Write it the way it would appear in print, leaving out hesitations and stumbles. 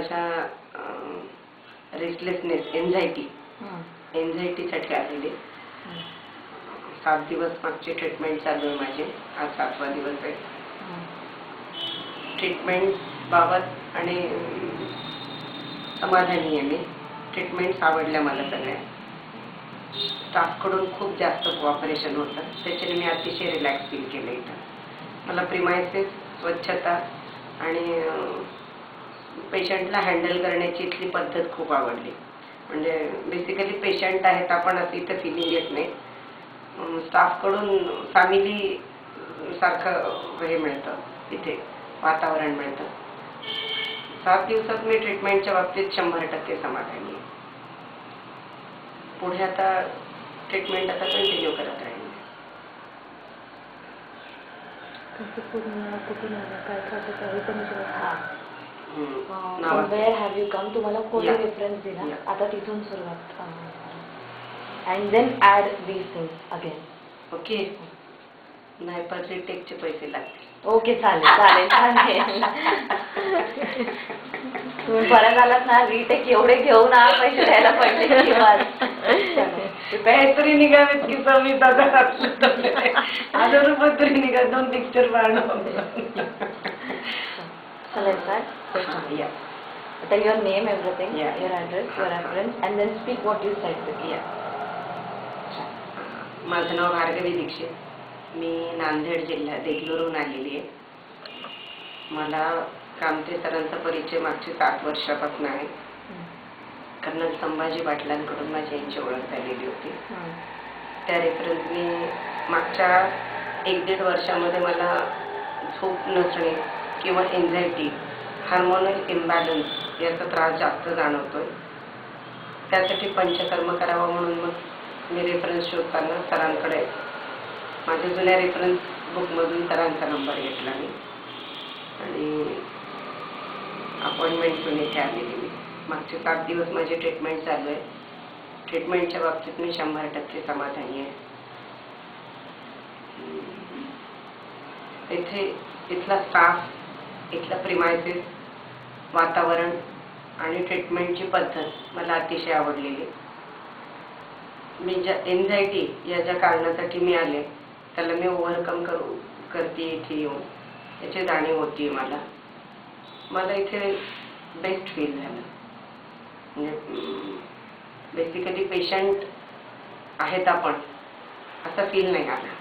माझ्या रेस्टलेसनेस एन्झायटीसाठी आलेले 7 दिवस मागची ट्रीटमेंट चालू आहे माझी. आज 7वा दिवस आहे. ट्रीटमेंट बाबत आणि समाधानी आहे मी. ट्रीटमेंट्स आवडल्या मला सगळ्या. स्टाफकडून खूप जास्त कोऑपरेशन होतं, त्याच्याने मी अतिशय रिलॅक्स फील केलं इथं. मला प्रिमायसेस, स्वच्छता आणि पेशंटला हँडल करण्याची इथली पद्धत खूप आवडली. म्हणजे बेसिकली पेशंट आहेत आपण असं इथं फिलिंग येत नाही. स्टाफकडून फॅमिली सारखं हे मिळतं, इथे वातावरण मिळतं. 7 दिवसात मी ट्रीटमेंटच्या बाबतीत 100% समाधानी आहे. पुढे आता ट्रीटमेंट कंटिन्यू करत राहील. Where have you come? तुम्हाला कोणी रेफरन्स दिला? आता तिथून सुरुवात. And then add these things again. Okay. नाही पण रिटेकचे पैसे लागतील. ओके, चालेल. तुम्ही परत आलात ना, रिटेक एवढे घेऊन पैसे द्यायला पाहिजे किंवा काहीतरी निघावेत की समीत 1000 रुपये तरी निघा. 2 पिक्चर पाहणं. Tell your name, everything, your address, your reference, and then speak what you said. माझं नाव भार्गवी दीक्षित. मी नांदेड जिल्हा देगलूरहून आलेली आहे. मला कामते सरांचा परिचय मागची 7 वर्षापासून आहे. कर्नल संभाजी पाटलांकडून माझी यांची ओळख झालेली होती. त्या रेफरन्स मी मागच्या 1-1.5 वर्षामध्ये मला झोप नसणे किंवा एन्झायटी, हार्मोनल इम्बॅलन्स याचा त्रास जास्त जाणवतोय. त्यासाठी पंचकर्म करावा म्हणून मग मी रेफरन्स शोधताना सरांकडे माझ्या जुन्या रेफरन्स बुकमधून सरांचा नंबर घेतला मी आणि अपॉइंटमेंट घेऊन इथे आलेली मी. मागचे 7 दिवस माझी ट्रीटमेंट चालू आहे. ट्रीटमेंटच्या बाबतीत मी 100% समाधानी आहे. इथला स्टाफ, इथला प्रिमायसेस, वातावरण आणि ट्रीटमेंटची पद्धत मला अतिशय आवडलेली. मी ज्या एन्झायटी या ज्या कारणासाठी मी आले त्याला मी ओव्हरकम करते इथे येऊन, याची जाणीव होती मला इथे बेस्ट फील झालं. म्हणजे बेसिकली पेशंट आहेत आपण असं फील नाही आला.